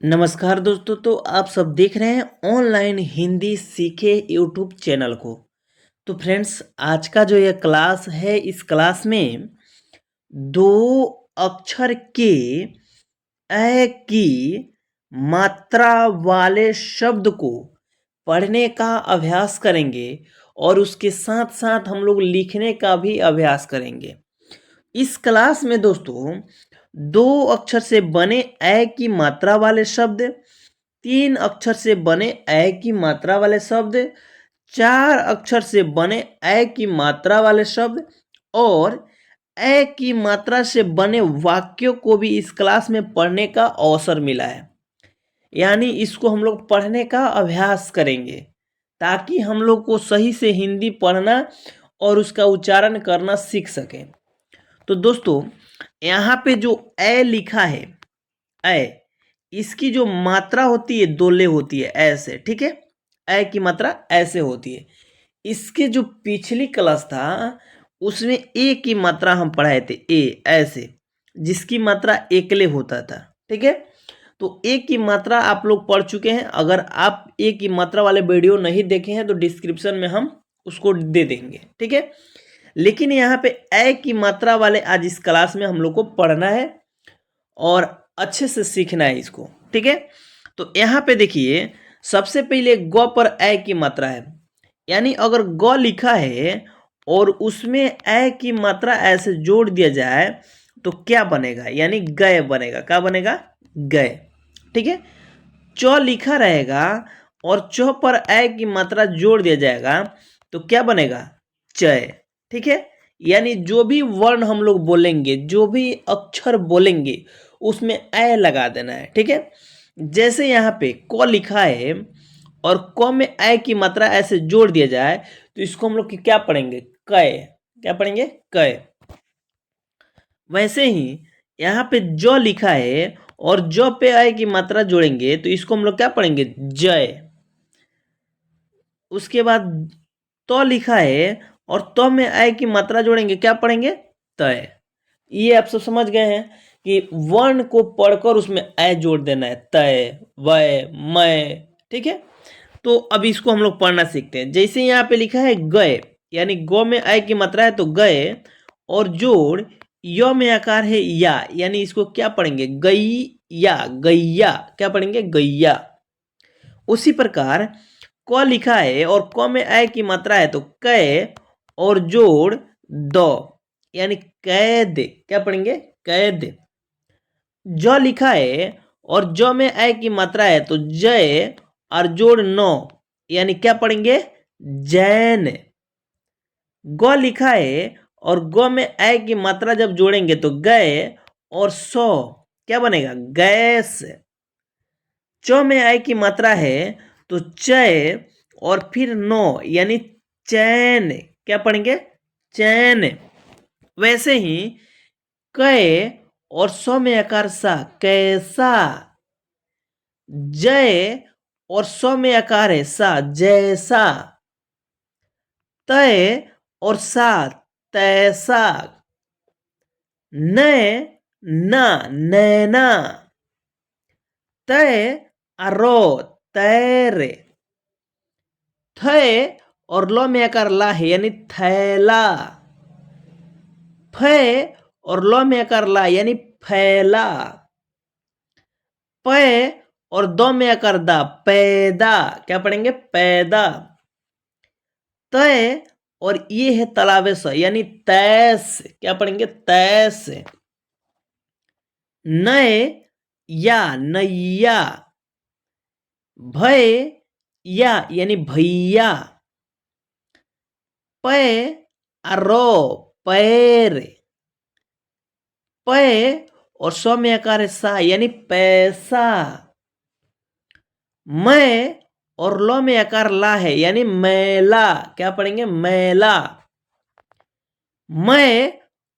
नमस्कार दोस्तों। तो आप सब देख रहे हैं ऑनलाइन हिंदी सीखे यूट्यूब चैनल को। तो फ्रेंड्स, आज का जो ये क्लास है, इस क्लास में दो अक्षर के अ की मात्रा वाले शब्द को पढ़ने का अभ्यास करेंगे और उसके साथ साथ हम लोग लिखने का भी अभ्यास करेंगे। इस क्लास में दोस्तों दो अक्षर से बने अ की मात्रा वाले शब्द, तीन अक्षर से बने अ की मात्रा वाले शब्द, चार अक्षर से बने अ की मात्रा वाले शब्द और अ की मात्रा से बने वाक्यों को भी इस क्लास में पढ़ने का अवसर मिला है। यानी इसको हम लोग पढ़ने का अभ्यास करेंगे ताकि हम लोग को सही से हिंदी पढ़ना और उसका उच्चारण करना सीख सकें। तो दोस्तों, यहाँ पे जो अ लिखा है, अ इसकी जो मात्रा होती है दोले होती है ऐसे, ठीक है। अ की मात्रा ऐसे होती है। इसके जो पिछली क्लास था उसमें ए की मात्रा हम पढ़ाए थे, ए ऐसे, जिसकी मात्रा एकले होता था, ठीक है। तो ए की मात्रा आप लोग पढ़ चुके हैं। अगर आप ए की मात्रा वाले वीडियो नहीं देखे हैं तो डिस्क्रिप्शन में हम उसको दे देंगे, ठीक है। लेकिन यहाँ पे अ की मात्रा वाले आज इस क्लास में हम लोग को पढ़ना है और अच्छे से सीखना है इसको, ठीक है। तो यहाँ पे देखिए, सबसे पहले ग पर अ की मात्रा है। यानी अगर ग लिखा है और उसमें अ की मात्रा ऐसे जोड़ दिया जाए तो क्या बनेगा? यानी गए बनेगा। क्या बनेगा? गए, ठीक है। च लिखा रहेगा और च पर अ की मात्रा जोड़ दिया जाएगा तो क्या बनेगा? चय, ठीक है। यानी जो भी वर्ण हम लोग बोलेंगे, जो भी अक्षर बोलेंगे, उसमें अ लगा देना है, ठीक है। जैसे यहाँ पे क लिखा है और क में अ की मात्रा ऐसे जोड़ दिया जाए तो इसको हम लोग क्या पढ़ेंगे? कय। क्या पढ़ेंगे? कय। वैसे ही यहाँ पे ज लिखा है और ज पे अ की मात्रा जोड़ेंगे तो इसको हम लोग क्या पढ़ेंगे? जय। उसके बाद तो लिखा है और तो में अ की मात्रा जोड़ेंगे, क्या पढ़ेंगे? तय। ये आप सब समझ गए हैं कि वर्ण को पढ़कर उसमें अ जोड़ देना है, तय, वय, मय, ठीक है। तो अब इसको हम लोग पढ़ना सीखते हैं। जैसे यहाँ पे लिखा है गए, यानी गौ में अ की मात्रा है तो गए, और जोड़ य में आकार है या, यानी इसको क्या पढ़ेंगे? गई या, गैया। क्या पढ़ेंगे? गैया। उसी प्रकार क लिखा है और क में अ की मात्रा है तो कै, और जोड़ द, यानी कैद। क्या पढ़ेंगे? कैद। ज लिखा है और ज में अ की मात्रा है तो जय, और जोड़ नो, यानी क्या पढ़ेंगे? जैन। ग लिखा है और ग में अ की मात्रा जब जोड़ेंगे तो गए, और सौ, क्या बनेगा? गैस। च में अ की मात्रा है तो चय, और फिर नो, यानी चैन। क्या पढ़ेंगे? चैन। वैसे ही कै और सौ में आकार सा, कैसा। जय और सौ में आकार है सा, जैसा। तय और सा, तैसा। नय ना, नैना। तय अरो, तैर। थे और ल में आकार ला है, यानी थैला। फै और ल में आकार ला, यानी फैला। पै और द में आकार दा, पैदा। क्या पढ़ेंगे? पैदा। तय और ये है तलावे स, यानी तैस। क्या पढ़ेंगे? तैस। नय या, नैया। भय या, यानी भैया। पै अरो, पैर। पै और सौ में आकार है सा, यानी पैसा। मैं और लो में आकार ला है, यानी मैला। क्या पढ़ेंगे? मैला। मैं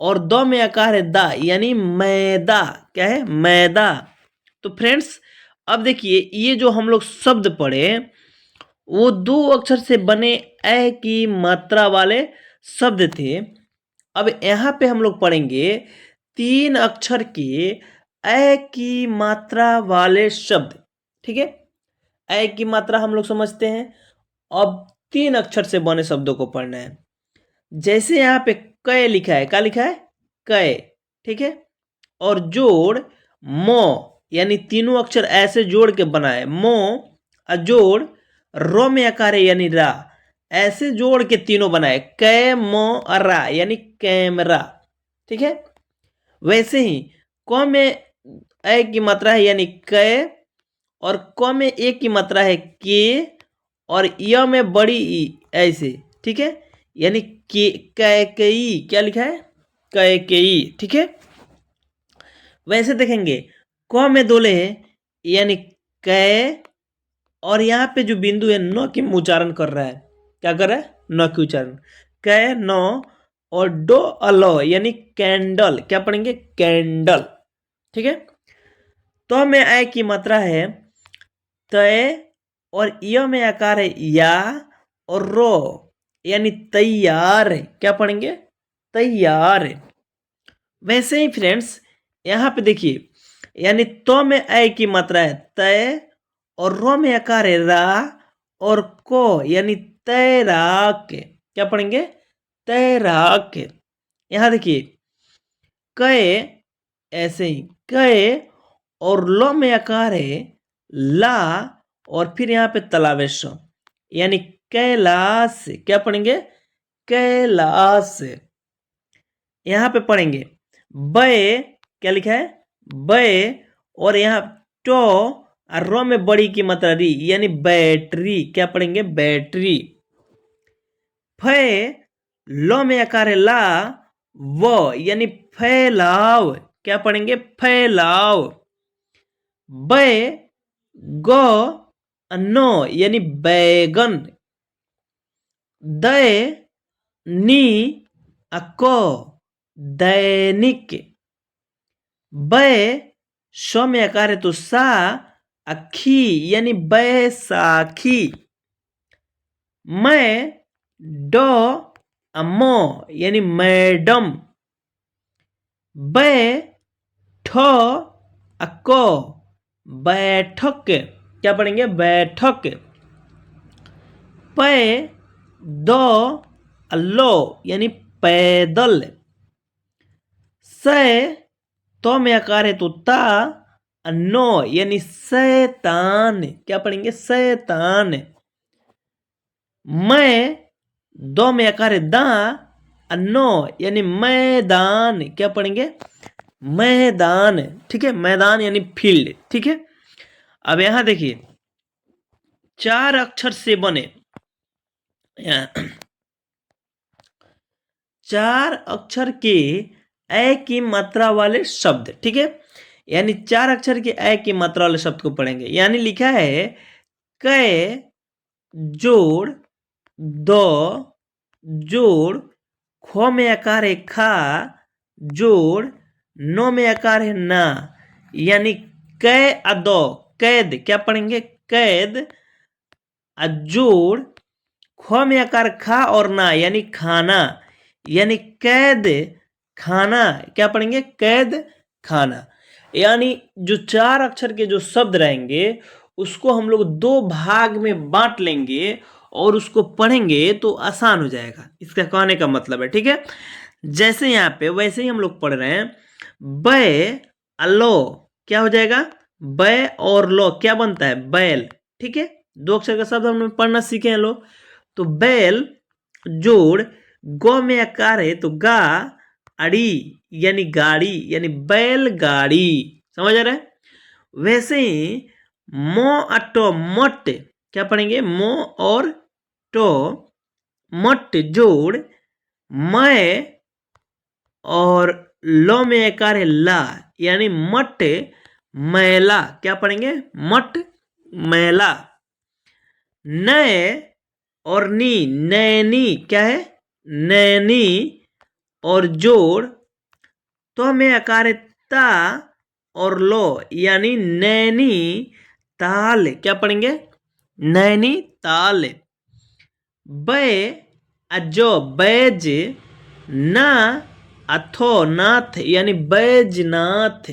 और दो में आकार है दा, यानी मैदा। क्या है? मैदा। तो फ्रेंड्स, अब देखिए, ये जो हम लोग शब्द पढ़े वो दो अक्षर से बने अ की मात्रा वाले शब्द थे। अब यहाँ पे हम लोग पढ़ेंगे तीन अक्षर के ए की मात्रा वाले शब्द, ठीक है। ए की मात्रा हम लोग समझते हैं। अब 3 अक्षर से बने शब्दों को पढ़ना है। जैसे यहाँ पे क लिखा है, क्या लिखा है? क, ठीक है। और जोड़ मो, यानी तीनों अक्षर ऐसे जोड़ के बना है। मो जोड़ रो में अकार है यानी रा, ऐसे जोड़ के तीनों बनाए। कै मो रा यानी कैमरा, ठीक है। वैसे ही क में ए की मात्रा है यानी कै, और क में ए की मात्रा है के, और य में बड़ी ई ऐसे, ठीक है। यानी के कैकेयी, क्या लिखा है? कैकेयी, ठीक है। वैसे देखेंगे क में दोले है यानी कै, और यहाँ पे जो बिंदु है न की उच्चारण कर रहा है। क्या कर रहा है? न की उच्चारण। कै न, और डो अलो यानी कैंडल, क्या पढ़ेंगे? कैंडल, ठीक है। तो में ए की मात्रा है तय, और य में आकार है या, और रो यानी तैयार, क्या पढ़ेंगे? तैयार। वैसे ही फ्रेंड्स यहाँ पे देखिए, यानी तो में ए की मात्रा है तय, और रो में आकार है रा, और को यानी तैराक, क्या पढ़ेंगे? तैराक। यहाँ देखिए कै, ऐसे ही कै, और लो में आकार है ला, और फिर यहाँ पे तलावेश यानी कैलाश, क्या पढ़ेंगे? कैलाश। यहाँ पे पढ़ेंगे बै, क्या लिखा है? बै, और यहाँ टो और रो में बड़ी की मात्रा री यानी बैटरी, क्या पढ़ेंगे? बैटरी। फै, लो में आकार है ला, वो यानी फैलाव, क्या पढ़ेंगे? फैलाव। बै गो नो यानी बैगन। दै नी अको दैनिक। बै शो में आकार है तो सा, अखी यानी बैसाखी। मैं डो अमो यानी मैडम। बै ठो अको बैठक, क्या पढ़ेंगे? बैठक। पै दो अल्लो यानी पैदल। सै तो में आकार है तो ता, नो यानी शैतान, क्या पढ़ेंगे? शैतान। मैं दो में आकार है दा, नो यानी मैदान, क्या पढ़ेंगे? मैदान, ठीक है। मैदान यानी फील्ड, ठीक है। अब यहां देखिए 4 अक्षर से बने 4 अक्षर के ए की मात्रा वाले शब्द, ठीक है। यानी 4 अक्षर के ए की मात्रा वाले शब्द को पढ़ेंगे। यानी लिखा है कै जोड़ दो जोड़ खो में आकार है खा जोड़ नो में आकार है ना, यानी कै अदो कैद, क्या पढ़ेंगे? कैद। जोड़ खो में आकार खा और ना यानी खाना, यानी कैद खाना, क्या पढ़ेंगे? कैद खाना। यानी जो 4 अक्षर के जो शब्द रहेंगे उसको हम लोग 2 भाग में बांट लेंगे और उसको पढ़ेंगे तो आसान हो जाएगा, इसका कहने का मतलब है, ठीक है। जैसे यहाँ पे वैसे ही हम लोग पढ़ रहे हैं। बै अलो, क्या हो जाएगा? बै और लो क्या बनता है? बैल, ठीक है। 2 अक्षर का शब्द हम लोग पढ़ना सीखे हैं लोग। तो बैल जोड़ गो में आकार है तो गा अड़ी यानी गाड़ी, यानी बैलगाड़ी, समझ आ रहा है। वैसे ही मो अटो मट, क्या पढ़ेंगे? मो और टो मट जोड़ मैं और लो में आकार है ला यानी मट मैला, क्या पढ़ेंगे? मट मैला। नए और नी नैनी, क्या है? नैनी, और जोड़ तो में आकार है ता और लो यानी नैनी ताल, क्या पढ़ेंगे? नैनी ताल। बै अजो बैज ना अथो नाथ यानी बैजनाथ,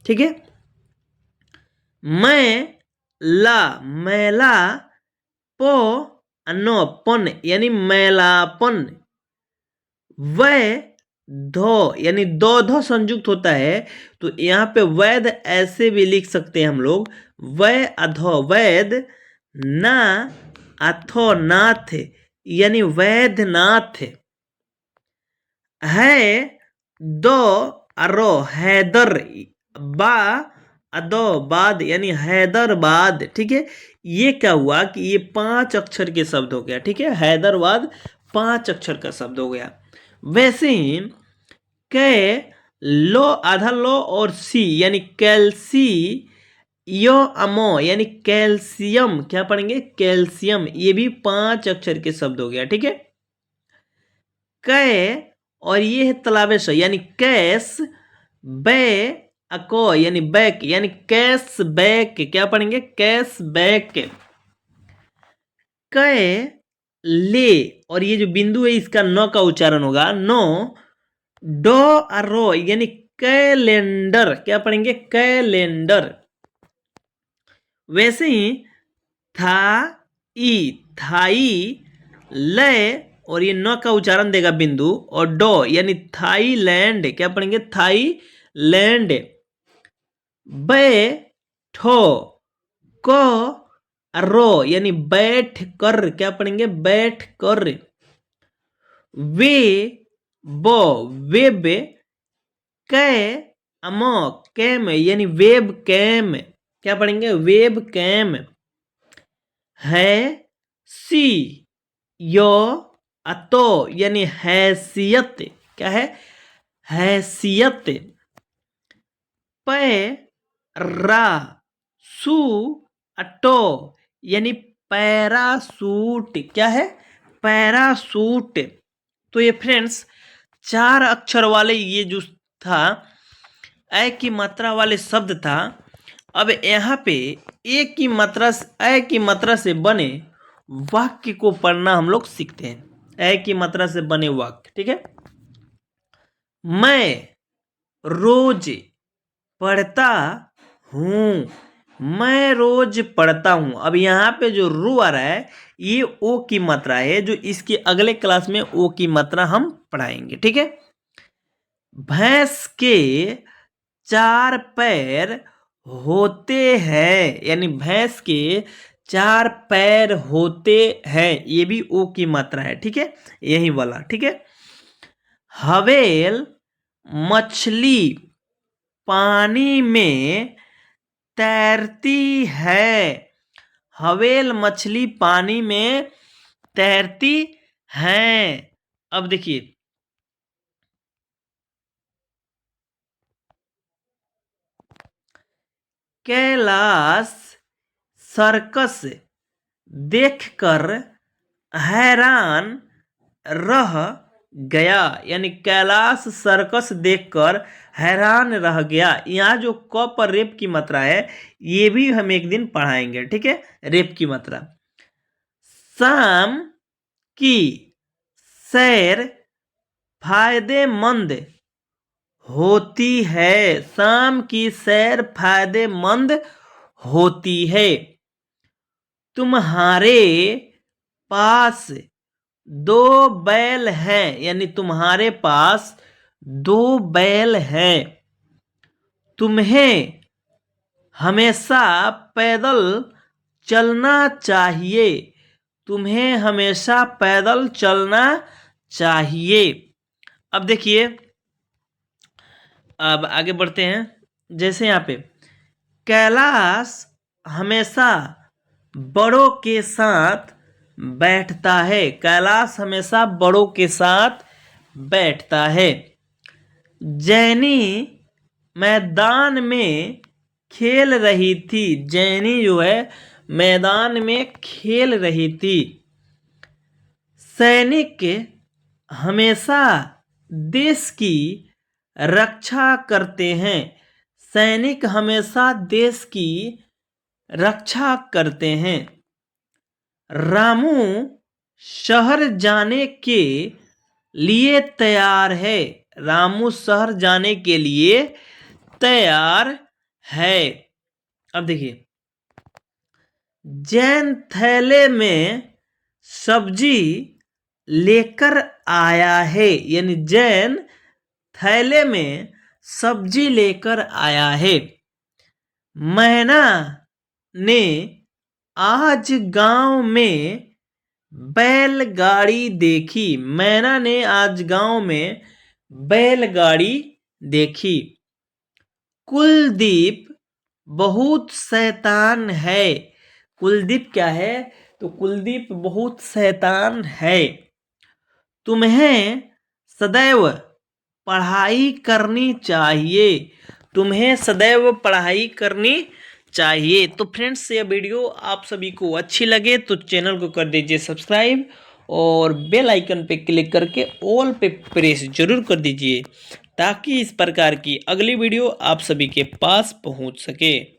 ठीक है। मैं ला मैला पो नो पन यानी मैलापन, वै धो यानी दो धो संयुक्त होता है, तो यहाँ पे वैध ऐसे भी लिख सकते हैं हम लोग, वै अधो वैद, ना अथो नाथ यानी वैधनाथ, है दो अरो हैदर, बा अदो बाद यानी हैदराबाद। ठीक है, ये क्या हुआ कि ये 5 अक्षर के शब्द हो गया। ठीक है, हैदराबाद 5 अक्षर का शब्द हो गया। वैसे ही कै लो आधा लो और सी यानी कैल्सी यो अमो यानी कैल्शियम, क्या पढ़ेंगे कैल्शियम, ये भी 5 अक्षर के शब्द हो गया। ठीक है, कै और ये है तलावेश यानी कैश, बै अको यानी बैक यानी कैश बैक, क्या पढ़ेंगे कैश बैक, कै ले और ये जो बिंदु है इसका न का उच्चारण होगा नो, डो अरो यानी कैलेंडर, क्या पढ़ेंगे कैलेंडर। वैसे ही था ई थाई, लय और ये न का उच्चारण देगा बिंदु, और डो यानी थाईलैंड, क्या पढ़ेंगे थाईलैंड, बैठो को रो यानी बैठ कर, क्या पढ़ेंगे बैठ कर, वे बो वेब, कै अमो कैम यानी वेब कैम, क्या पढ़ेंगे वेब कैम, है सी यो अतो यानी हैसियत, क्या है हैसियत, पै रा सू अटो यानी पैरासूट, क्या है पैरासूट। तो ये फ्रेंड्स 4 अक्षर वाले ये जो था ए की मात्रा वाले शब्द था। अब यहाँ पे ए की मात्रा से बने वाक्य को पढ़ना हम लोग सीखते हैं। ए की मात्रा से बने वाक्य, ठीक है। मैं रोज पढ़ता हूँ, मैं रोज पढ़ता हूँ। अब यहाँ पे जो रू आ रहा है ये ओ की मात्रा है, जो इसके अगले क्लास में ओ की मात्रा हम पढ़ाएंगे, ठीक है। भैंस के 4 पैर होते हैं, यानी भैंस के 4 पैर होते हैं, ये भी ओ की मात्रा है, ठीक है, यही वाला, ठीक है। हवेल मछली पानी में तैरती है, हवेल मछली पानी में तैरती है। अब देखिए कैलाश सर्कस देखकर हैरान रह गया, यानी कैलाश सर्कस देखकर हैरान रह गया। यहाँ जो क पर रेप की मात्रा है ये भी हम एक दिन पढ़ाएंगे, ठीक है, रेप की मात्रा। शाम की सैर फायदेमंद होती है, शाम की सैर फायदेमंद होती है। तुम्हारे पास 2 बैल हैं, यानी तुम्हारे पास 2 बैल हैं। तुम्हें हमेशा पैदल चलना चाहिए, तुम्हें हमेशा पैदल चलना चाहिए। अब देखिए, अब आगे बढ़ते हैं। जैसे यहाँ पे कैलाश हमेशा बड़ों के साथ बैठता है, कैलाश हमेशा बड़ों के साथ बैठता है। जैनी मैदान में खेल रही थी, जैनी जो है मैदान में खेल रही थी। सैनिक हमेशा देश की रक्षा करते हैं, सैनिक हमेशा देश की रक्षा करते हैं। रामू शहर जाने के लिए तैयार है, रामू शहर जाने के लिए तैयार है। अब देखिए, जैन थैले में सब्जी लेकर आया है, यानी जैन थैले में सब्जी लेकर आया है। मैना ने आज गांव में बैलगाड़ी देखी। मैना ने आज गांव में बैलगाड़ी देखी। कुलदीप बहुत शैतान है। कुलदीप क्या है? तो कुलदीप बहुत शैतान है। तुम्हें सदैव पढ़ाई करनी चाहिए। तुम्हें सदैव पढ़ाई करनी चाहिए। तो फ्रेंड्स, यह वीडियो आप सभी को अच्छी लगे तो चैनल को कर दीजिए सब्सक्राइब और बेल आइकन पे क्लिक करके ऑल पे प्रेस जरूर कर दीजिए, ताकि इस प्रकार की अगली वीडियो आप सभी के पास पहुंच सके।